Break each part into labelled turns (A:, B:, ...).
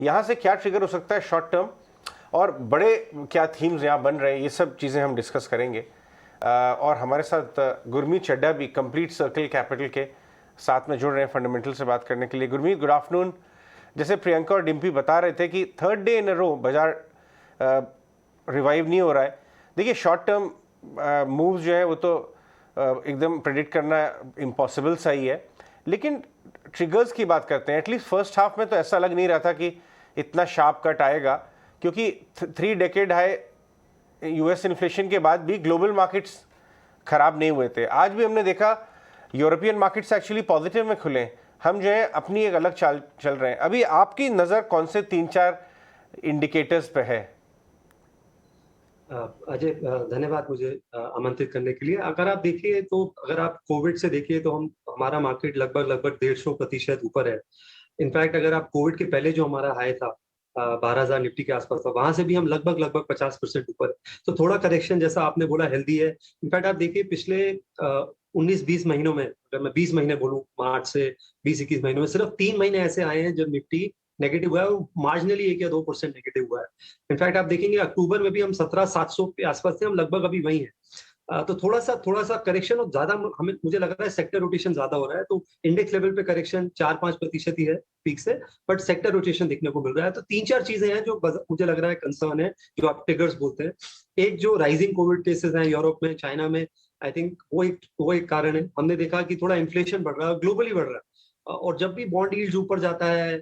A: यहाँ से क्या ट्रिगर हो सकता है शॉर्ट टर्म, और बड़े क्या थीम्स यहाँ बन रहे हैं, ये सब चीज़ें हम डिस्कस करेंगे। और हमारे साथ गुरमीत चड्ढा भी कंप्लीट सर्कल कैपिटल के साथ में जुड़ रहे हैं फंडामेंटल से बात करने के लिए। Gurmeet, good afternoon. जैसे प्रियंका और डिम्पी बता रहे थे कि थर्ड डे इन अ रो बाजार रिवाइव नहीं हो रहा है। देखिए, शॉर्ट टर्म मूव्स जो है वो तो एकदम प्रेडिक्ट करना इम्पॉसिबल सा ही है, लेकिन ट्रिगर्स की बात करते हैं। एटलीस्ट फर्स्ट हाफ में तो ऐसा लग नहीं रहा था कि इतना शार्प कट आएगा, क्योंकि 3 डेकेड हाई यूएस इन्फ्लेशन के बाद भी ग्लोबल मार्केट्स खराब नहीं हुए थे। आज भी हमने देखा यूरोपियन मार्केट्स एक्चुअली पॉजिटिव में खुले। हम जो है अपनी एक अलग चाल चल रहे हैं। अभी आपकी नज़र कौन से 3-4 इंडिकेटर्स पे है?
B: अजय, धन्यवाद मुझे आमंत्रित करने के लिए। अगर आप देखिए तो अगर आप कोविड से देखिए तो हमारा मार्केट लगभग लगभग 150% ऊपर है। इनफैक्ट अगर आप कोविड के पहले जो हमारा हाई था 12,000 निफ्टी के आसपास था, वहां से भी हम लगभग लगभग 50% ऊपर है। तो थोड़ा करेक्शन जैसा आपने बोला हेल्दी है। इनफैक्ट आप देखिए पिछले 19-20 महीनों में, अगर मैं 20 महीने बोलूं, मार्च से 20-21 महीनों में सिर्फ 3 महीने ऐसे आए हैं जब निफ्टी नेगेटिव हुआ है, वो मार्जिनली 1 या 2% नेगेटिव हुआ है। इनफैक्ट आप देखेंगे अक्टूबर में भी हम 17,700 के आसपास थे, हम लगभग अभी वही हैं। तो थोड़ा सा करेक्शन, और ज्यादा हमें मुझे लग रहा है सेक्टर रोटेशन ज्यादा हो रहा है। तो इंडेक्स लेवल पे करेक्शन 4-5% ही है पीक से, बट सेक्टर रोटेशन देखने को मिल रहा है। तो 3-4 चीजें हैं जो मुझे लग रहा है कंसर्न है, जो आप ट्रिगर्स बोलते हैं। एक जो राइजिंग कोविड केसेस हैं यूरोप में, चाइना में, आई थिंक वो एक कारण है। हमने देखा कि थोड़ा इन्फ्लेशन बढ़ रहा है, ग्लोबली बढ़ रहा है। और जब भी बॉन्ड यील्ड्स ऊपर जाता है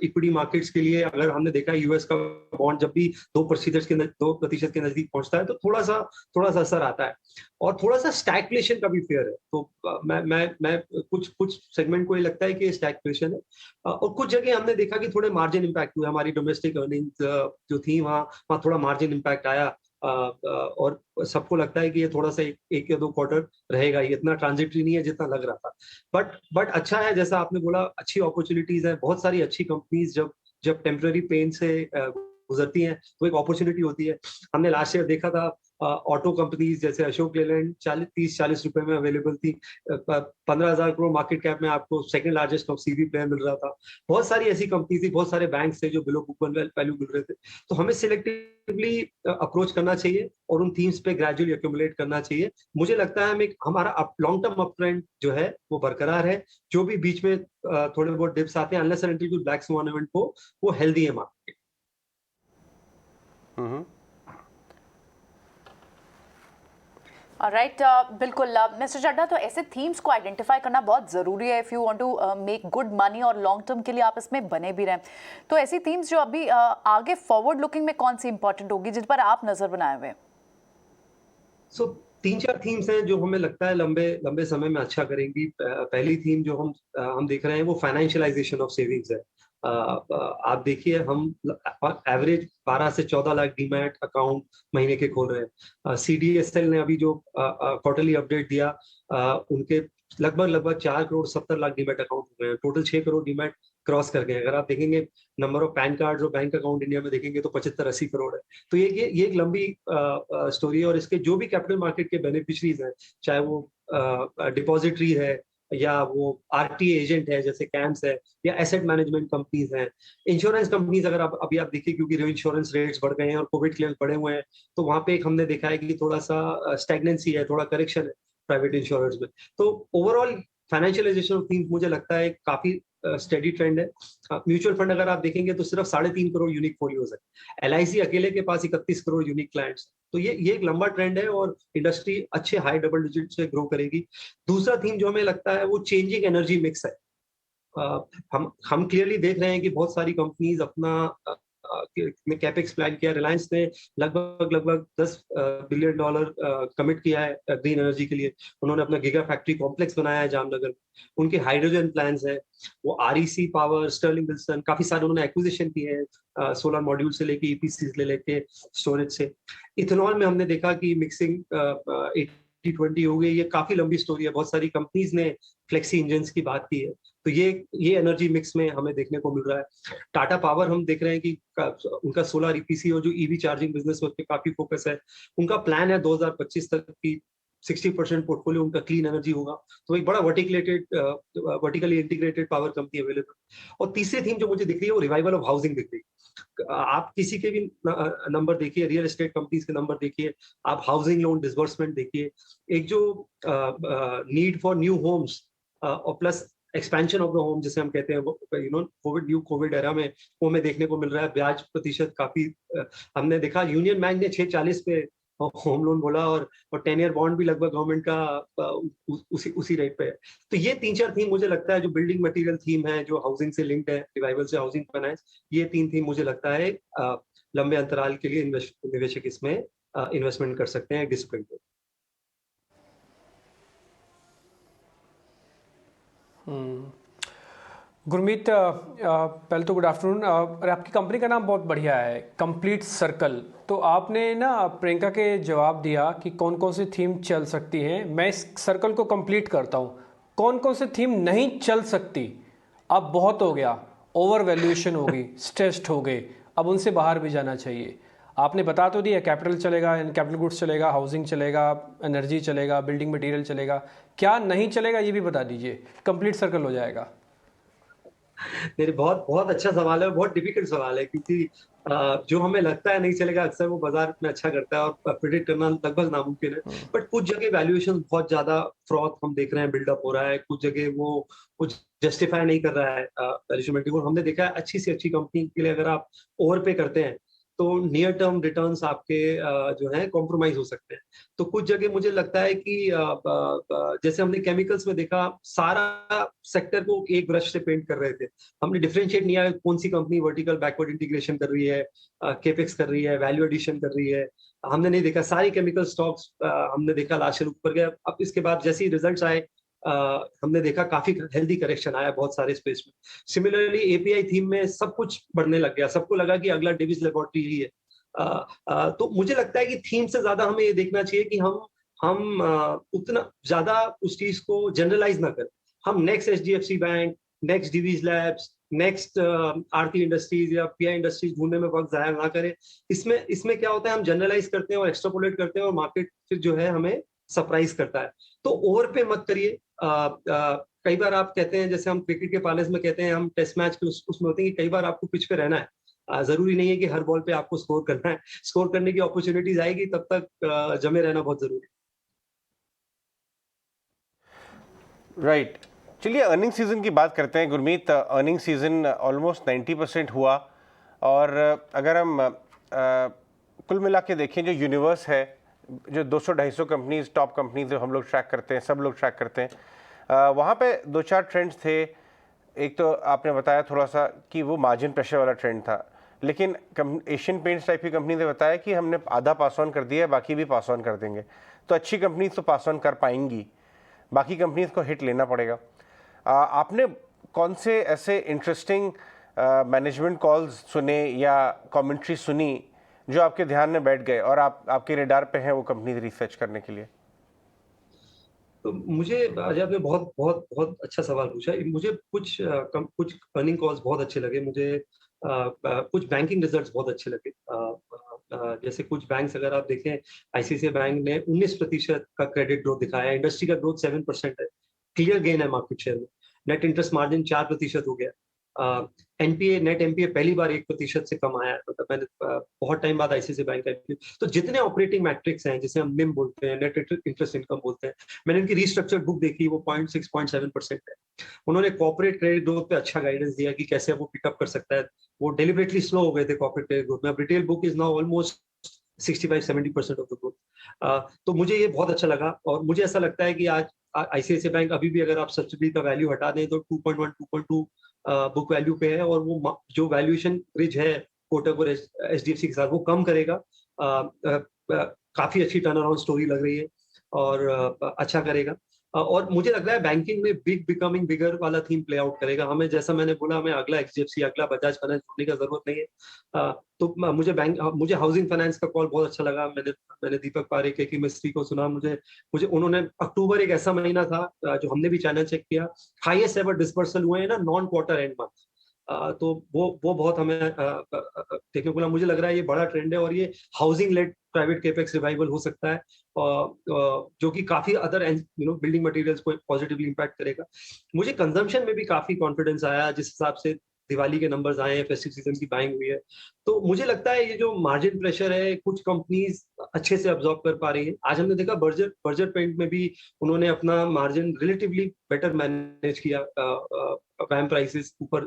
B: इक्विटी मार्केट्स के लिए, अगर हमने देखा है यूएस का बॉन्ड जब भी 2% के नजदीक पहुंचता है, तो थोड़ा सा असर आता है। और थोड़ा सा स्टैगफ्लेशन का भी फेयर है। तो मैं कुछ सेगमेंट को ये लगता है कि स्टैगफ्लेशन है। और कुछ जगह हमने देखा कि थोड़े मार्जिन इम्पैक्ट हुए। हमारी डोमेस्टिक अर्निंग्स जो थी, वहाँ थोड़ा मार्जिन इम्पैक्ट आया। और सबको लगता है कि ये थोड़ा सा एक या 2 क्वार्टर रहेगा, ये इतना ट्रांजिटरी नहीं है जितना लग रहा था। बट अच्छा है, जैसा आपने बोला, अच्छी अपॉर्चुनिटीज है। बहुत सारी अच्छी कंपनीज जब जब टेम्पररी पेन से गुजरती हैं तो एक अपॉर्चुनिटी होती है। हमने लास्ट ईयर देखा था ऑटो कंपनीज जैसे अशोक लेलैंड 30-40 रुपए में अवेलेबल थी। 15,000 करोड़ मार्केट कैप में आपको सेकंड लार्जेस्ट सीवी प्लेयर मिल रहा था। बहुत सारी ऐसी कंपनी थी, बहुत सारे बैंक थे जो बिलो बुक वैल्यू मिल रहे थे। तो हमें सिलेक्टिवली अप्रोच करना चाहिए और उन थीम्स पे ग्रेजुअली एक्यूमुलेट करना चाहिए। मुझे लगता है हमारा लॉन्ग टर्म अप ट्रेंड जो है वो बरकरार है। जो भी बीच में थोड़े बहुत डिप्स आते हैं, unless and until black swan event हो, वो हेल्दी है मार्केट।
C: राइट, बिल्कुल मिस्टर चड्ढा, तो ऐसे थीम्स को आइडेंटिफाई करना बहुत ज़रूरी है if you want to make good money और लॉन्ग टर्म के लिए आप इसमें बने भी रहें। तो ऐसी थीम्स जो अभी आगे फॉरवर्ड लुकिंग में कौन सी इंपॉर्टेंट होगी जिन पर आप नज़र बनाए हुए हैं?
B: सो 3-4 थीम्स हैं जो हमें लगता है लंबे लंबे समय में अच्छा करेंगी। पहली थीम जो हम देख रहे हैं वो फाइनेंशियलाइजेशन ऑफ सेविंग्स है। आप देखिए, हम एवरेज 12 से 14 लाख डीमैट अकाउंट महीने के खोल रहे हैं। सीडीएसएल ने अभी जो क्वार्टरली अपडेट दिया, उनके लगभग लगभग 4,70,00,000 डीमैट अकाउंट हो गए हैं। टोटल 6 करोड़ डीमैट क्रॉस कर गए। अगर आप देखेंगे नंबर ऑफ पैन कार्ड और बैंक अकाउंट इंडिया में देखेंगे तो 75-80 करोड़ है। तो ये एक लंबी स्टोरी है। और इसके जो भी कैपिटल मार्केट के बेनिफिशरीज हैं, चाहे वो डिपॉजिटरी है या वो आरटीए एजेंट है जैसे कैम्स है, या एसेट मैनेजमेंट कंपनीज हैं, इंश्योरेंस कंपनीज, अगर आप अभी आप देखिए, क्योंकि रो इंश्योरेंस रेट्स बढ़ गए हैं और कोविड क्लेम्स बढ़े हुए हैं, तो वहां पे एक हमने देखा है कि थोड़ा सा स्टैग्नेंसी है, थोड़ा करेक्शन है प्राइवेट इंश्योरेंस में। तो ओवरऑल फाइनेंशियलाइजेशन ऑफ थिंग्स मुझे लगता है काफी स्टेडी ट्रेंड है। म्यूचुअल फंड अगर आप देखेंगे तो सिर्फ 3.5 करोड़ यूनिक फोलियोज है। एलआईसी अकेले के पास 31 करोड़ यूनिक क्लाइंट्स। तो ये एक लंबा ट्रेंड है और इंडस्ट्री अच्छे हाई डबल डिजिट से ग्रो करेगी। दूसरा थीम जो हमें लगता है वो चेंजिंग एनर्जी मिक्स है। हम क्लियरली देख रहे हैं कि बहुत सारी कंपनीज अपना ने कैपेक्स प्लान किया। रिलायंस ने लगभग लगभग $10 बिलियन कमिट किया है ग्रीन एनर्जी के लिए। उन्होंने अपना गीगा फैक्ट्री कॉम्प्लेक्स बनाया है जामनगर में। उनके हाइड्रोजन प्लान्स हैं। वो आरईसी पावर, स्टर्लिंग विल्सन, काफी सारे उन्होंने एक्विजिशन किए हैं, सोलर मॉड्यूल से लेके ईपीसी से लेके स्टोरेज से। इथेनॉल में हमने देखा कि मिक्सिंग 80-20 हो गई। ये काफी लंबी स्टोरी है, बहुत सारी कंपनीज ने फ्लेक्सी इंजन की बात की है। तो ये एनर्जी मिक्स में हमें देखने को मिल रहा है। टाटा पावर हम देख रहे हैं कि उनका सोलर ईपीसी और जो ईवी चार्जिंग बिजनेस है उस पर काफी फोकस है। उनका प्लान है 2025 तक की 60% पोर्टफोलियो उनका क्लीन एनर्जी होगा, तो एक बड़ा vertically integrated power company available. और तीसरी थीम जो मुझे दिख रही है वो रिवाइवल ऑफ हाउसिंग दिख रही है। आप किसी के भी नंबर देखिए, रियल एस्टेट कंपनीज के नंबर देखिए, आप हाउसिंग लोन डिसबर्समेंट देखिए, एक जो नीड फॉर न्यू होम्स और plus expansion of the home जिसे हम कहते हैं, कोविड एरा में वो हमें देखने को मिल रहा है। ब्याज प्रतिशत काफी हमने देखा, यूनियन बैंक ने 6.40 पे होम लोन बोला, और 10 ईयर बॉन्ड भी लगभग गवर्नमेंट का उसी रेट पे है। तो ये 3-4 थीम मुझे लगता है, जो बिल्डिंग मटेरियल थीम है, जो हाउसिंग से लिंक्ड है, रिवाइवल से हाउसिंग फाइनेंस, ये 3 थीम मुझे लगता है लंबे अंतराल के लिए निवेशक इसमें इन्वेस्टमेंट कर सकते हैं डिसिप्लिन पे।
D: गुरमीत, पहले तो गुड आफ्टरनून। और आपकी कंपनी का नाम बहुत बढ़िया है, कंप्लीट सर्कल। तो आपने ना प्रियंका के जवाब दिया कि कौन कौन सी थीम चल सकती हैं। मैं इस सर्कल को कंप्लीट करता हूँ, कौन कौन सी थीम नहीं चल सकती? अब बहुत हो गया, ओवर वैल्यूएशन होगी, स्ट्रेस्ड हो गए, अब उनसे बाहर भी जाना चाहिए। आपने बता तो दिया, कैपिटल चलेगा, कैपिटल गुड्स चलेगा, हाउसिंग चलेगा, एनर्जी चलेगा, बिल्डिंग मटेरियल चलेगा, क्या नहीं चलेगा ये भी बता दीजिए, कंप्लीट सर्कल हो जाएगा।
B: मेरे बहुत बहुत अच्छा सवाल है, बहुत डिफिकल्ट सवाल है, क्योंकि जो हमें लगता है नहीं चलेगा, अक्सर वो बाजार में अच्छा करता है और प्रिडिक्ट करना लगभग नामुमकिन है। बट कुछ जगह वैल्यूएशन बहुत ज्यादा फ्रॉथ हम देख रहे हैं, बिल्डअप हो रहा है, कुछ जगह वो कुछ जस्टिफाई नहीं कर रहा है वैल्यूएशन। हमने देखा है अच्छी से अच्छी कंपनी के लिए अगर आप ओवर पे करते हैं तो नियर टर्म रिटर्न्स आपके जो है कॉम्प्रोमाइज हो सकते हैं। तो कुछ जगह मुझे लगता है कि जैसे हमने केमिकल्स में देखा, सारा सेक्टर को एक ब्रश से पेंट कर रहे थे, हमने डिफरेंशिएट नहीं किया कौन सी कंपनी वर्टिकल बैकवर्ड इंटीग्रेशन कर रही है, केपेक्स कर रही है, वैल्यू एडिशन कर रही है। हमने नहीं देखा, सारी केमिकल स्टॉक्स हमने देखा लास्ट ईयर ऊपर गया। अब इसके बाद जैसे ही रिजल्ट्स आए, हमने देखा काफी हेल्दी करेक्शन आया बहुत सारे स्पेस में। सिमिलरली एपीआई थीम में सब कुछ बढ़ने लग गया, सबको लगा कि अगला डेविस लेबोरेटरी ही है। तो मुझे लगता है कि थीम से ज्यादा हमें ये देखना चाहिए कि हम उतना ज्यादा उस चीज को जनरलाइज ना करें। हम next HDFC bank, next Divi's labs, next Aarti industries या पीआई इंडस्ट्रीज ढूंढने में वक्त जाया ना करें। इसमें क्या होता है, हम जनरलाइज करते हैं और एक्सट्रापोलेट करते हैं और मार्केट फिर जो है हमें सरप्राइज करता है। तो ओवर पे मत करिए। कई बार आप कहते हैं, जैसे हम क्रिकेट के पार्लेंस में कहते हैं, हम टेस्ट मैच के उसमें होते हैं कि कई बार आपको पिच पे रहना है। जरूरी नहीं है कि हर बॉल पे आपको स्कोर करना है। स्कोर करने की अपॉर्चुनिटीज आएगी, तब तक जमे रहना बहुत जरूरी है।
A: राइट। चलिए अर्निंग सीजन की बात करते हैं गुरमीत। अर्निंग सीजन ऑलमोस्ट 90% हुआ, और अगर हम कुल मिला के देखें, जो यूनिवर्स है, जो 200-250 कंपनीज, टॉप कंपनीज जो हम लोग ट्रैक करते हैं, सब लोग ट्रैक करते हैं, वहाँ पे 2-4 ट्रेंड्स थे। एक तो आपने बताया थोड़ा सा कि वो मार्जिन प्रेशर वाला ट्रेंड था, लेकिन एशियन पेंट्स टाइप की कंपनी ने बताया कि हमने आधा पास ऑन कर दिया है, बाकी भी पास ऑन कर देंगे। तो अच्छी कंपनीज तो पास ऑन कर पाएंगी, बाकी कंपनीज को हिट लेना पड़ेगा। आपने कौन से ऐसे इंटरेस्टिंग मैनेजमेंट कॉल्स सुने या कमेंट्री सुनी जो आपके ध्यान में बैठ गए और आपके रेडार पे हैं वो कंपनी रिसर्च करने के लिए?
B: तो मुझे अजय, आपने बहुत बहुत बहुत अच्छा सवाल पूछा। मुझे कुछ अर्निंग कॉल्स बहुत अच्छे लगे, मुझे कुछ बैंकिंग रिजल्ट्स बहुत अच्छे लगे। जैसे कुछ बैंक्स अगर आप देखें, आईसीआईसीआई बैंक ने 19% का क्रेडिट ग्रोथ दिखाया, इंडस्ट्री का ग्रोथ 7% है, क्लियर गेन है मार्केट शेयर में। नेट इंटरेस्ट मार्जिन 4% हो गया। एनपीए, नेट एनपीए पहली बार 1% से कम आया, मतलब मैंने बहुत टाइम बाद आईसीआईसीआई बैंक का। तो जितने ऑपरेटिंग मैट्रिक्स हैं, जिसे हम निम बोलते हैं, नेट इंटरेस्ट इनकम बोलते हैं, मैंने इनकी रिस्ट्रक्चर्ड बुक देखी, वो 0.6-0.7% है। उन्होंने कॉर्पोरेट क्रेडिट ग्रोथ पे अच्छा गाइडेंस दिया कि कैसे वो पिकअप कर सकता है। वो डेलिबरेटली स्लो हो गए थे कॉर्पोरेट क्रेडिट ग्रोथ में। अब retail book is now almost 65-70% of the growth. तो मुझे ये बहुत अच्छा लगा, और मुझे ऐसा लगता है कि आज आईसीआईसीआई बैंक अभी भी अगर आप सब्सिडी का वैल्यू हटा दें तो 2.1, 2.2 बुक वैल्यू पे है, और वो जो वैल्यूएशन ब्रिज है कोटक और एचडीएफसी के साथ, वो कम करेगा। काफी अच्छी टर्न अराउंड स्टोरी लग रही है, और अच्छा करेगा। और मुझे लग रहा है बैंकिंग में बिग बिकमिंग बिगर वाला थीम प्ले आउट करेगा। हमें, जैसा मैंने बोला, हमें अगला एचडीएफसी, अगला बजाज फाइनेंस ढूंढने का जरूरत नहीं है। तो मुझे हाउसिंग फाइनेंस का कॉल बहुत अच्छा लगा। मैंने दीपक पारेख की मिस्त्री को सुना। मुझे उन्होंने, अक्टूबर एक ऐसा महीना था जो हमने भी चैनल चेक किया, हाईएस्ट एवर डिस्पर्सल हुए हैं ना नॉन क्वार्टर एंड मंथ। तो वो बहुत हमें देखने को मिला। मुझे लग रहा है ये बड़ा ट्रेंड है, और ये housing led private capex revival हो सकता है, जो कि काफी अदर बिल्डिंग मटेरियल्स को पॉजिटिवली इम्पैक्ट करेगा। मुझे कंजम्पशन में भी काफी कॉन्फिडेंस आया, जिस हिसाब से दिवाली के नंबर्स आए हैं, फेस्टिव सीजन की बाइंग हुई है। तो मुझे लगता है ये जो मार्जिन प्रेशर है, कुछ कंपनीज अच्छे से अब्सॉर्ब कर पा रही है। आज हमने देखा बर्जर पेंट में भी उन्होंने अपना मार्जिन रिलेटिवली बेटर मैनेज किया, वैम प्राइसेस ऊपर,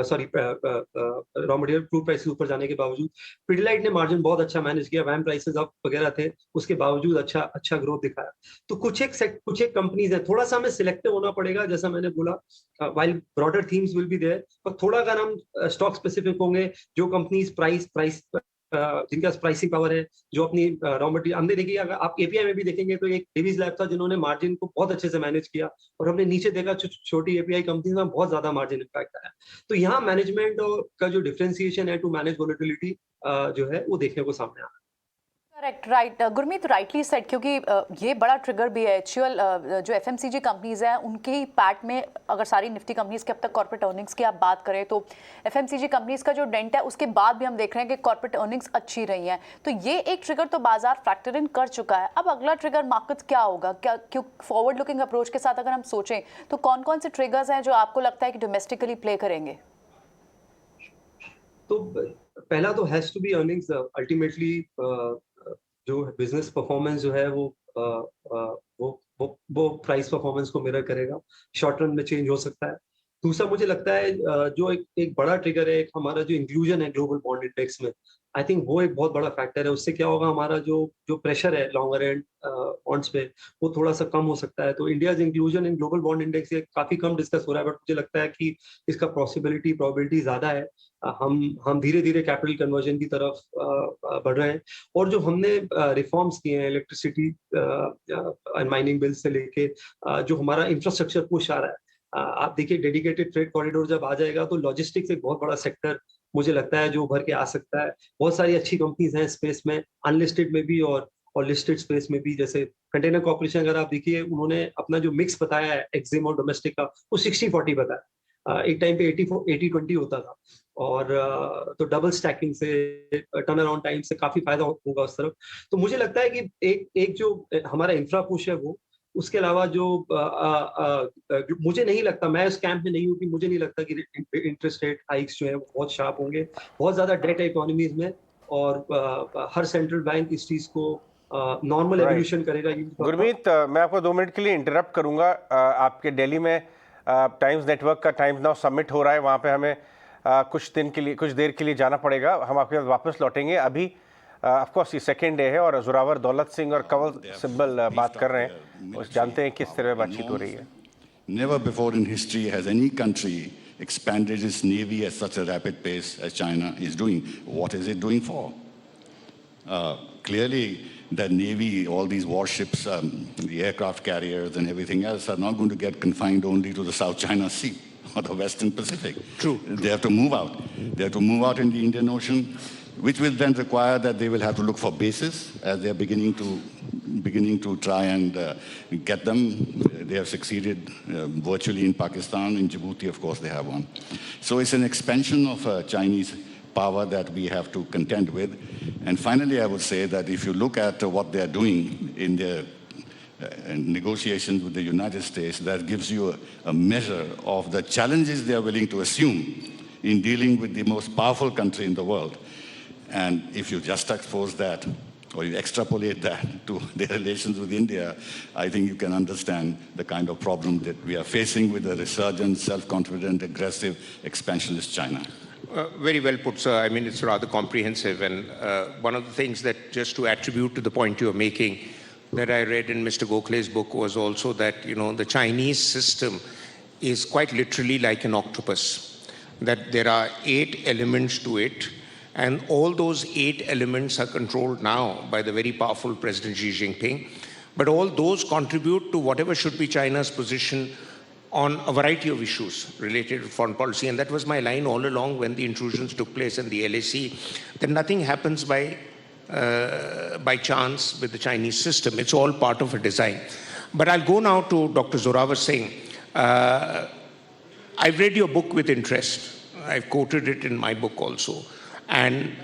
B: sorry raw material crude prices ऊपर जाने के बावजूद पिडिलाइट ने मार्जिन बहुत अच्छा मैनेज किया, वैम प्राइसेस अप वगैरह थे, उसके बावजूद अच्छा ग्रोथ दिखाया। तो कुछ एक कंपनीज है, थोड़ा सा हमें सिलेक्टिव होना पड़ेगा, जैसा मैंने बोला, while broader themes will be there, पर थोड़ा अगर हम स्टॉक स्पेसिफिक होंगे, जो कंपनीज प्राइस जिनके पास प्राइसिंग पावर है, जो अपनी रॉ मटेरियल, हमने देखिए, अगर आप एपीआई में भी देखेंगे तो एक डेविस लैब था जिन्होंने मार्जिन को बहुत अच्छे से मैनेज किया, और हमने नीचे देखा छोटी एपीआई कंपनीज में बहुत ज्यादा मार्जिन इम्पैक्ट आया। तो यहाँ मैनेजमेंट का जो डिफरेंशिएशन है टू मैनेज वोलेटिलिटी जो है वो देखने को सामने आ रहा है।
C: Correct, right. Gurmeet rightly said, क्योंकि ये बड़ा ट्रिगर भी है। एक्चुअल जो एफएमसीजी कंपनीज हैं उनके ही पैट में, अगर सारी निफ्टी कंपनीज के अब तक कॉर्पोरेट अर्निंग्स की आप बात करें तो एफएमसीजी कंपनीज का जो डेंट है उसके बाद भी हम देख रहे हैं कि कॉर्पोरेट अर्निंग्स अच्छी रही हैं। तो ये एक ट्रिगर तो बाजार फैक्टर इन कर चुका है। अब अगला ट्रिगर मार्केट क्या होगा? क्यों फॉरवर्ड लुकिंग अप्रोच के साथ अगर हम सोचें तो कौन कौन से ट्रिगर्स हैं जो आपको लगता है कि डोमेस्टिकली प्ले करेंगे?
B: तो पहला तो has to be earnings. Ultimately जो बिजनेस परफॉर्मेंस जो है वो प्राइस परफॉर्मेंस को मिरर करेगा। शॉर्ट रन में चेंज हो सकता है। दूसरा मुझे लगता है जो एक बड़ा ट्रिगर है, हमारा जो इंक्लूजन है ग्लोबल बॉन्ड इंडेक्स में, आई थिंक वो एक बहुत बड़ा फैक्टर है। उससे क्या होगा, हमारा जो प्रेशर है लॉन्गर एंड बॉन्ड्स पे वो थोड़ा सा कम हो सकता है। तो India inclusion in global bond index ये काफी कम डिस्कस हो रहा है, बट मुझे लगता है कि इसका प्रोबेबिलिटी ज्यादा है। हम धीरे धीरे कैपिटल कन्वर्जन की तरफ बढ़ रहे हैं। और जो हमने रिफॉर्म्स किए हैं इलेक्ट्रिसिटी एंड माइनिंग बिल से लेके जो हमारा इंफ्रास्ट्रक्चर पुश आ रहा है, आप देखिए डेडिकेटेड ट्रेड कॉरिडोर जब आ जाएगा तो लॉजिस्टिक्स एक बहुत बड़ा सेक्टर मुझे लगता है जो उभर के आ सकता है। बहुत सारी अच्छी कंपनीज हैं स्पेस में, अनलिस्टेड में भी और लिस्टेड स्पेस में भी। जैसे कंटेनर कॉर्पोरेशन अगर आप देखिए, उन्होंने अपना जो मिक्स बताया है एक्सिम और डोमेस्टिक का, वो 60-40 बताया। एक टाइम पे 80-20 होता था, और तो डबल स्टैकिंग से, टर्न अराउंड टाइम से काफी फायदा होगा उस तरफ। तो मुझे लगता है कि एक जो हमारा इंफ्रा पुश है वो, उसके अलावा जो मुझे नहीं लगता, मैं उस कैंप में नहीं हूँ कि मुझे नहीं लगता कि इंटरेस्ट रेट हाइक्स जो है वो बहुत शार्प होंगे। बहुत ज्यादा डेट है इकोनॉमीज में, और हर सेंट्रल बैंक इस चीज को नॉर्मल एवोल्यूशन करेगा।
A: गुरमीत, मैं आपको 2 मिनट के लिए इंटरप्ट करूंगा। आपके दिल्ली में टाइम्स नेटवर्क का टाइम्स नाउ समिट हो रहा है, वहाँ पे हमें कुछ देर के लिए जाना पड़ेगा। हम आपके पास वापस लौटेंगे। अभी ऑफकोर्स ये सेकेंड डे है और जोरावर दौलत सिंह और कंवल सिब्बल बात कर रहे हैं, और जानते हैं किस तरह बातचीत हो रही है।
E: Never before in history has any country expanded its navy at such a rapid pace as China is doing. What is it doing for? Clearly, the navy, all these warships, the aircraft carriers and everything else are not going to get confined only to the South China Sea or the Western Pacific.
A: True.
E: They have to move out. They have to move out in the Indian Ocean, which will then require that they will have to look for bases, as they are beginning to try and get them. They have succeeded virtually in Pakistan. In Djibouti, of course, they have one. So it's an expansion of Chinese power that we have to contend with. And finally, I would say that if you look at what they are doing in their negotiations with the United States, that gives you a measure of the challenges they are willing to assume in dealing with the most powerful country in the world. And if you juxtapose that, or you extrapolate that to their relations with India, I think you can understand the kind of problem that we are facing with a resurgent, self-confident, aggressive, expansionist China.
F: Very well put, sir. I mean, it's rather comprehensive. And one of the things that, just to attribute to the point you're making, that I read in Mr. Gokhale's book was also that, the Chinese system is quite literally like an octopus, that there are 8 elements to it, and all those 8 elements are controlled now by the very powerful President Xi Jinping. But all those contribute to whatever should be China's position on a variety of issues related to foreign policy. And that was my line all along when the intrusions took place in the LAC, that nothing happens by chance with the Chinese system. It's all part of a design. But I'll go now to Dr. Zorawar Singh. I've read your book with interest. I've quoted it in my book also. And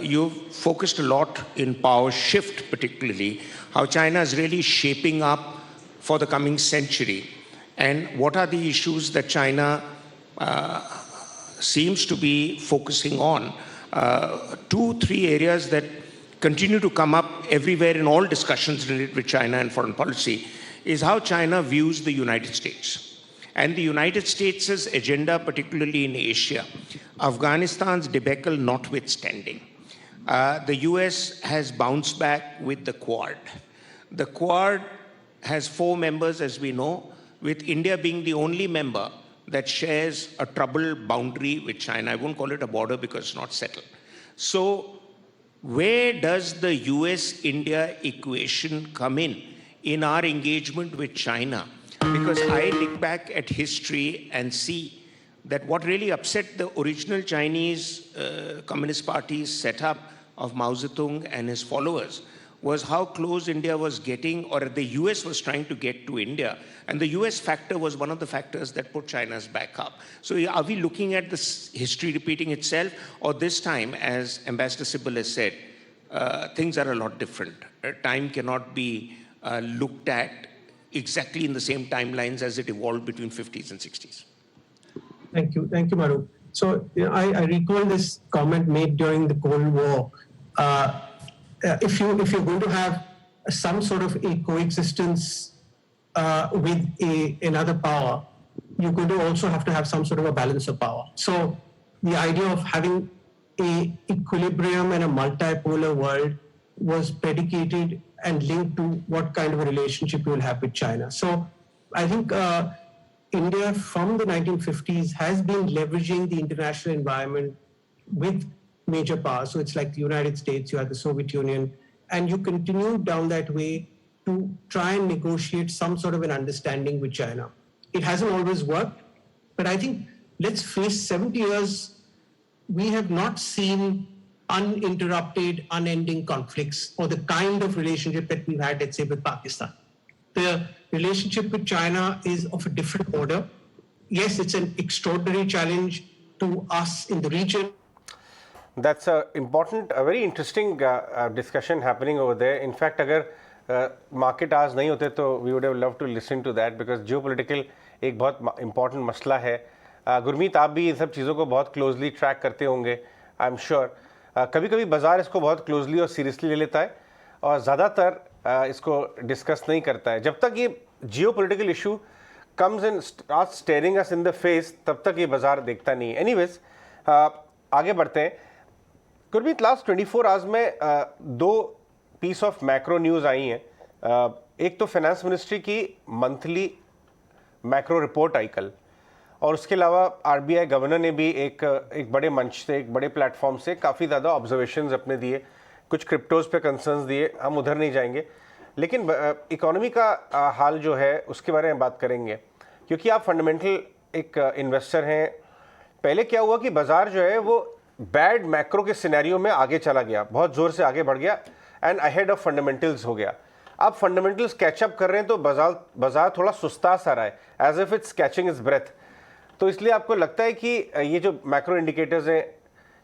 F: you've focused a lot in power shift, particularly, how China is really shaping up for the coming century. And what are the issues that China seems to be focusing on? 2-3 areas that continue to come up everywhere in all discussions related with China and foreign policy is how China views the United States. And the United States' agenda, particularly in Asia, Afghanistan's debacle notwithstanding, the US has bounced back with the Quad. The Quad has 4 members, as we know, with India being the only member that shares a troubled boundary with China. I won't call it a border because it's not settled. So where does the US-India equation come in our engagement with China? Because I look back at history and see that what really upset the original Chinese Communist Party's setup of Mao Zedong and his followers was how close India was getting, or the US was trying to get to India. And the US factor was one of the factors that put China's back up. So are we looking at this history repeating itself? Or this time, as Ambassador Sybil has said, things are a lot different. Time cannot be looked at exactly in the same timelines as it evolved between 50s and 60s.
G: Thank you, Maru. So I recall this comment made during the Cold War. If you're going to have some sort of a coexistence with another power, you're going to also have to have some sort of a balance of power. So the idea of having a equilibrium in a multipolar world was predicated and linked to what kind of a relationship you will have with China. So I think India from the 1950s has been leveraging the international environment with major powers. So it's like the United States, you have the Soviet Union, and you continue down that way to try and negotiate some sort of an understanding with China. It hasn't always worked, but I think let's face 70 years, we have not seen uninterrupted, unending conflicts or the kind of relationship that we've had, let's say, with Pakistan. The relationship with China is of a different order. Yes, it's an extraordinary challenge to us in the region.
A: That's a very interesting discussion happening over there. In fact, अगर market आज नहीं होते तो we would have loved to listen to that because geopolitical एक बहुत important मसला है. गुरमीत, आप भी इन सब चीज़ों को बहुत closely track करते होंगे, I'm sure. कभी-कभी बाजार इसको बहुत closely और seriously ले लेता है और ज़्यादातर इसको discuss नहीं करता है. जब तक ये geopolitical issue comes and starts staring us in the face, तब तक ये बाजार देखता नहीं है. Anyways, आगे बढ़ते हैं. गुरमीत, लास्ट 24 आवर्स में 2 पीस ऑफ मैक्रो न्यूज़ आई हैं. एक तो फाइनेंस मिनिस्ट्री की मंथली मैक्रो रिपोर्ट आई कल, और उसके अलावा आरबीआई गवर्नर ने भी एक बड़े मंच से, एक बड़े प्लेटफॉर्म से काफ़ी ज़्यादा ऑब्जर्वेशंस अपने दिए, कुछ क्रिप्टोज़ पे कंसर्न्स दिए. हम उधर नहीं जाएंगे, लेकिन इकोनॉमी का हाल जो है उसके बारे में बात करेंगे, क्योंकि आप फंडामेंटल एक इन्वेस्टर हैं. पहले क्या हुआ कि बाज़ार जो है वो बैड मैक्रो के सिनेरियो में आगे चला गया, बहुत ज़ोर से आगे बढ़ गया एंड अहेड ऑफ फंडामेंटल्स हो गया. अब फंडामेंटल्स कैचअप कर रहे हैं तो बाजार थोड़ा सुस्ता सा रहा है, as if it's catching its breath. तो इसलिए आपको लगता है कि ये जो मैक्रो इंडिकेटर्स हैं,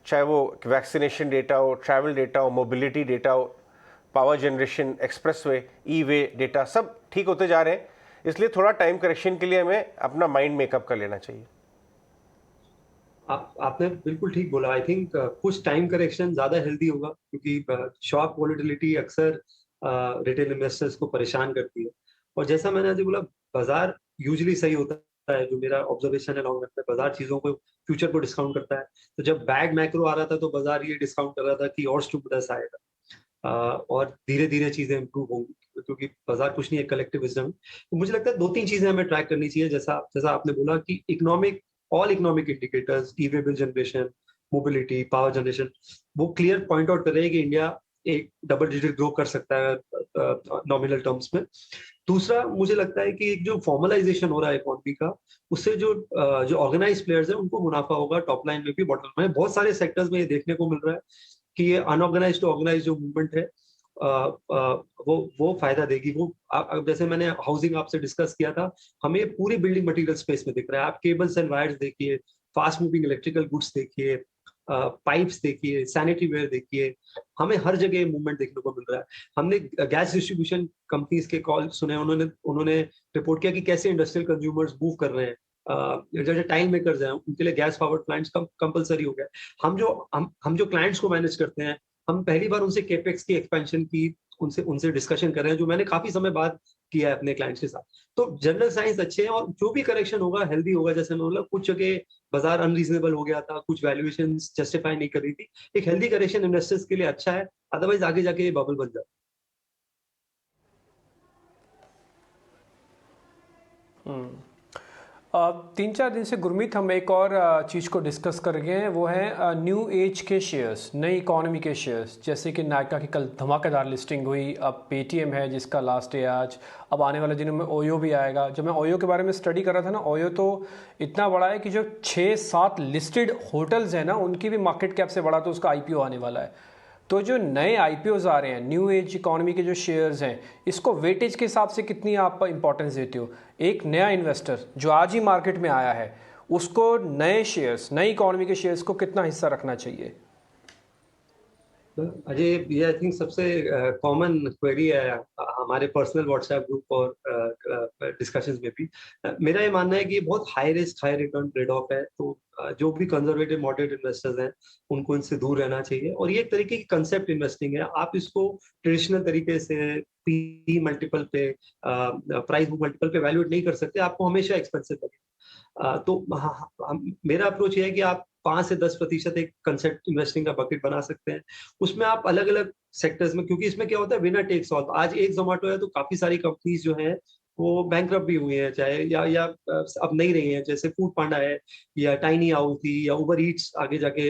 A: चाहे वो वैक्सीनेशन डेटा हो, ट्रैवल डेटा हो, मोबिलिटी डेटा हो, पावर जनरेशन, एक्सप्रेसवे, ई वे डेटा, सब ठीक होते जा रहे हैं, इसलिए थोड़ा टाइम करेक्शन के लिए हमें अपना माइंड मेकअप कर लेना चाहिए.
B: आपने बिल्कुल ठीक बोला. आई थिंक कुछ टाइम करेक्शन ज्यादा हेल्दी होगा, क्योंकि शॉक वोलेटिलिटी अक्सर रिटेल इन्वेस्टर्स को परेशान करती है. और जैसा मैंने आज बोला, बाजार यूजुअली सही होता है. जो मेरा ऑब्जर्वेशन है लॉन्ग रन में, बाजार चीजों को, फ्यूचर को डिस्काउंट करता है. तो जब बैड मैक्रो आ रहा था तो बाजार ये डिस्काउंट कर रहा था कि और स्टूपिडस आएगा और धीरे धीरे चीजें इंप्रूव होंगी, क्योंकि बाजार कुछ नहीं है, कलेक्टिव विजडम. तो मुझे लगता है 2-3 चीजें हमें ट्रैक करनी चाहिए. जैसा आपने बोला कि all economic indicators, e-way bill generation, mobility, power generation, वो क्लियर पॉइंट आउट कर रहे हैं कि इंडिया एक डबल डिजिट ग्रो कर सकता है नॉमिनल टर्म्स में. दूसरा, मुझे लगता है कि एक जो फॉर्मलाइजेशन हो रहा है इकोनॉमी का, उससे जो ऑर्गेनाइज प्लेयर्स हैं उनको मुनाफा होगा, टॉप लाइन में भी, बॉटम लाइन में. बहुत सारे सेक्टर्स में ये देखने को मिल रहा है कि ये अनऑर्गेनाइज टू ऑर्गेनाइज जो मूवमेंट है वो फायदा देगी. वो जैसे मैंने हाउसिंग आपसे डिस्कस किया था, हमें पूरी बिल्डिंग मटेरियल स्पेस में दिख रहा है. आप केबल्स एंड वायर्स देखिए, फास्ट मूविंग इलेक्ट्रिकल गुड्स देखिए, पाइप्स देखिए, सैनिटरी वेयर देखिए, हमें हर जगह मूवमेंट देखने को मिल रहा है। हमने गैस डिस्ट्रीब्यूशन कंपनीज के कॉल सुने, उन्होंने रिपोर्ट किया कि कैसे इंडस्ट्रियल कंज्यूमर्स मूव कर रहे हैं। जैसे टाइल मेकर्स हैं, उनके लिए गैस पावर्ड प्लांट्स कंपलसरी हो गया। हम जो क्लाइंट्स को मैनेज करते हैं, हम पहली बार उनसे केपेक्स की एक्सपेंशन की उनसे डिस्कशन कर रहे हैं, जो मैंने काफी समय बाद किया है अपने क्लाइंट्स के साथ। तो जनरल साइंस अच्छे हैं, और जो भी करेक्शन होगा हेल्दी होगा। जैसे मैं बोला, कुछ जगह बाजार अनरीजनेबल हो गया था, कुछ वैल्यूएशन जस्टिफाई नहीं कर रही थी। एक हेल्दी करेक्शन इन्वेस्टर्स के लिए अच्छा है, अदरवाइज आगे जाके ये बबल बन जाए।
D: 3-4 दिन से गुरमीत हम एक और चीज़ को डिस्कस कर रहे हैं, वो है न्यू एज के शेयर्स, नई इकोनॉमी के शेयर्स। जैसे कि नायका की कल धमाकेदार लिस्टिंग हुई, अब पेटीएम है जिसका लास्ट डे आज, अब आने वाले दिनों में ओयो भी आएगा। जब मैं ओयो के बारे में स्टडी कर रहा था ना, ओयो तो इतना बड़ा है कि जो 6-7 लिस्टेड होटल्स हैं ना, उनकी भी मार्केट कैप से बड़ा तो उसका आईपीओ आने वाला है। तो जो नए आईपीओज आ रहे हैं, न्यू एज इकोनॉमी के जो शेयर्स हैं, इसको वेटेज के हिसाब से कितनी आप इंपॉर्टेंस देते हो? एक नया इन्वेस्टर जो आज ही मार्केट में आया है, उसको नए शेयर्स, नई इकोनॉमी के शेयर्स को कितना हिस्सा रखना चाहिए?
B: अजय, ये आई थिंक सबसे कॉमन क्वेरी है हमारे पर्सनल व्हाट्सएप ग्रुप और डिस्कशंस में भी। मेरा ये मानना है कि ये बहुत high risk high return trade off है। तो जो भी कंजर्वेटिव मॉडरेट इन्वेस्टर्स हैं, उनको इनसे दूर रहना चाहिए। और ये एक तरीके की कंसेप्ट इन्वेस्टिंग है। आप इसको ट्रेडिशनल तरीके से पी मल्टीपल पे, प्राइस बुक मल्टीपल पे वैल्यूएट नहीं कर सकते, आपको हमेशा एक्सपेंसिव लगेगा। तो मेरा अप्रोच ये है कि आप 5 से 10% एक कंसेप्ट इन्वेस्टिंग का बकेट बना सकते हैं। उसमें आप अलग अलग सेक्टर्स में, क्योंकि इसमें क्या होता है, विनर टेक्स ऑल। आज एक जोमेटो है तो काफी सारी कंपनीज जो हैं वो बैंकरप्ट भी हुई हैं, चाहे या अब नहीं रही हैं। जैसे फूड पांडा है, या टाइनी हाउस थी, या उबर ईट्स आगे जाके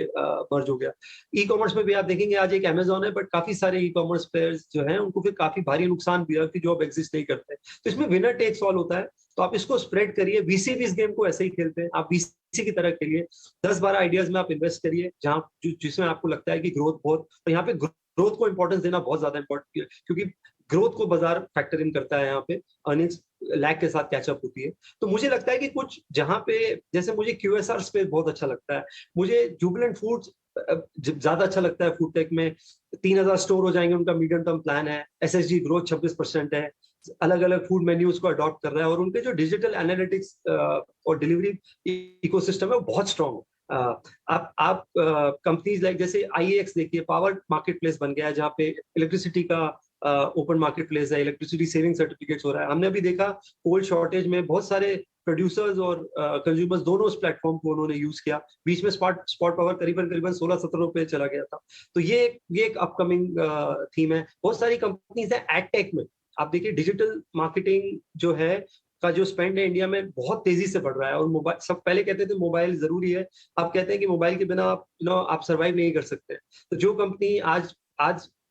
B: मर्ज हो गया। ई कॉमर्स में भी आप देखेंगे आज एक अमेजोन है, बट काफी सारे ई कॉमर्स प्लेयर्स जो हैं उनको फिर काफी भारी नुकसान भी है कि जो अब एग्जिस्ट नहीं करते। तो इसमें विनर टेक्स ऑल होता है। तो आप इसको स्प्रेड करिए। वीसी भी इस गेम को ऐसे ही खेलते हैं। आप वीसी की तरह खेलिए, 10-12 आइडियाज में आप इन्वेस्ट करिए, जहां जिसमें आपको लगता है कि ग्रोथ बहुत, और यहाँ पे ग्रोथ को इंपॉर्टेंस देना बहुत ज्यादा इंपॉर्टेंट है, क्योंकि ग्रोथ को बाजार फैक्टर इन करता है। यहाँ पे अर्निंग्स लैग के साथ कैचअप होती है। तो मुझे लगता है कि कुछ जहां पे, जैसे मुझे क्यूएसआर स्पेस बहुत अच्छा लगता है, मुझे जुबिलेंट फूड्स ज्यादा अच्छा लगता है। फूड टेक में 3000 स्टोर हो जाएंगे, उनका मीडियम टर्म प्लान है। एसएसजी ग्रोथ 26% है, अलग अलग फूड मेन्यूज को अडॉप्ट कर रहा है, और उनके जो डिजिटल एनालिटिक्स और डिलीवरी इकोसिस्टम है वो बहुत स्ट्रॉन्ग है। आप कंपनीज लाइक जैसे आईएएक्स देखिए, पावर मार्केट प्लेस बन गया है, जहाँ पे इलेक्ट्रिसिटी का ओपन मार्केट प्लेस है, इलेक्ट्रिसिटी सेविंग सर्टिफिकेट्स हो रहा है। हमने अभी देखा कोल्ड शॉर्टेज में बहुत सारे प्रोड्यूसर्स और कंज्यूमर्स दोनों उस प्लेटफॉर्म को उन्होंने यूज किया। बीच में स्पॉट पावर करीबन 16-17 रुपए चला गया था। तो ये एक अपकमिंग थीम है। बहुत सारी कंपनीज है एडटेक में। आप देखिए डिजिटल मार्केटिंग जो है का जो स्पेंड है इंडिया में बहुत तेजी से बढ़ रहा है। और मोबाइल, सब पहले कहते थे मोबाइल जरूरी है, अब कहते हैं कि मोबाइल के बिना आप सर्वाइव नहीं कर सकते। तो जो कंपनी आज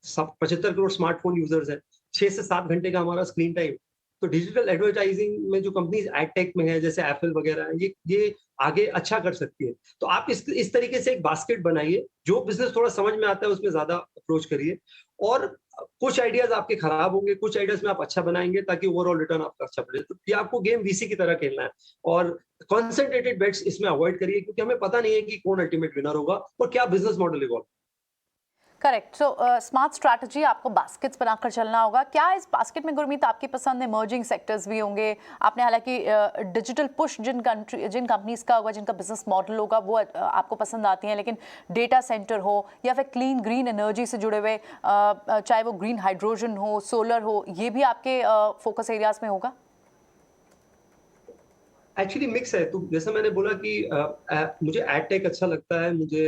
B: 75 करोड़ स्मार्टफोन यूजर्स हैं, 6 से 7 घंटे का हमारा स्क्रीन टाइम। तो डिजिटल एडवर्टाइजिंग में जो कंपनीज एडटेक में है, जैसे एप्पल वगैरह है, ये आगे अच्छा कर सकती है। तो आप इस तरीके से एक बास्केट बनाइए। जो बिजनेस थोड़ा समझ में आता है उसमें ज्यादा अप्रोच करिए, और कुछ आइडियाज आपके खराब होंगे, कुछ आइडियाज में आप अच्छा बनाएंगे, ताकि ओवरऑल रिटर्न आपका अच्छा बढ़े। तो ये आपको गेम वीसी की तरह खेलना है, और कॉन्सेंट्रेटेड बेट्स इसमें अवॉइड करिए, क्योंकि हमें पता नहीं है कि कौन अल्टीमेट विनर होगा और क्या business model evolve.
C: Correct. So smart strategy, आपको बास्केट्स बनाकर चलना होगा। क्या इस बास्केट में गुरमीत आपकी पसंद इमर्जिंग सेक्टर्स भी होंगे? आपने हालांकि डिजिटल पुश जिन कंपनीज का होगा, जिनका बिजनेस मॉडल होगा, वो आपको पसंद आती हैं, लेकिन डेटा सेंटर हो या फिर क्लीन ग्रीन एनर्जी से जुड़े हुए, चाहे वो ग्रीन हाइड्रोजन हो, सोलर हो, ये भी आपके फोकस एरियाज में होगा?
B: एक्चुअली मिक्स है। तो जैसे मैंने बोला कि मुझे एडटेक अच्छा लगता है, मुझे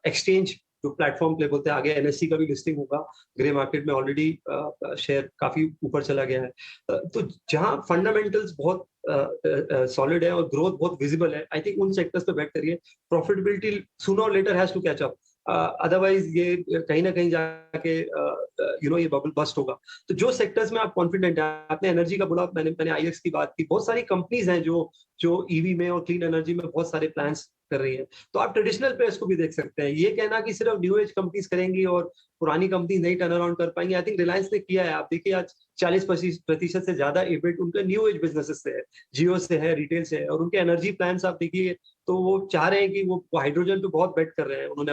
B: एक्सचेंज जो प्लेटफॉर्म प्ले बोलते हैं, आगे एनएससी का भी लिस्टिंग होगा। ग्रे मार्केट में ऑलरेडी शेयर काफी ऊपर चला गया है। तो जहां फंडामेंटल्स बहुत सॉलिड है और ग्रोथ बहुत विजिबल है, आई थिंक उन सेक्टर्स पे बैट करिए। प्रॉफिटेबिलिटी सूनर और later has to catch up, otherwise ये कहीं ना कहीं जाके ये बबल बस्ट होगा। तो जो सेक्टर्स में आप कॉन्फिडेंट है, आपने एनर्जी का बोला, मैंने आईएक्स की बात की, बहुत सारी कंपनीज हैं जो ईवी में और क्लीन एनर्जी में बहुत सारे प्लान्स कर रही हैं। तो आप ट्रेडिशनल प्लेयर्स को भी देख सकते हैं। ये कहना कि सिर्फ न्यू एज कंपनीज करेंगी और पुरानी कंपनी नहीं टर्न अराउंड कर पाएंगी, आई थिंक रिलायंस ने किया है। आप देखिए आज 40% से ज्यादा EBIT उनका न्यू एज बिजनेसेस से है, जियो से है, रिटेल से है, और उनके एनर्जी प्लान्स आप देखिए तो वो चाह रहे हैं कि वो हाइड्रोजन पे बहुत बेट कर रहे हैं, उन्होंने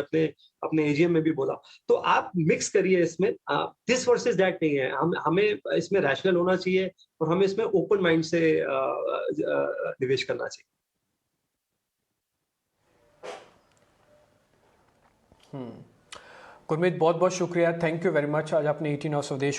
B: अपने एजीएम में भी बोला। तो आप मिक्स करिए इसमें, दिस वर्सेस दैट नहीं है। हमें इसमें रैशनल होना चाहिए और हमें इसमें ओपन माइंड से निवेश करना चाहिए।
D: गुरमीत, बहुत बहुत शुक्रिया, थैंक यू वेरी मच। आज आपने 18 और स्वदेश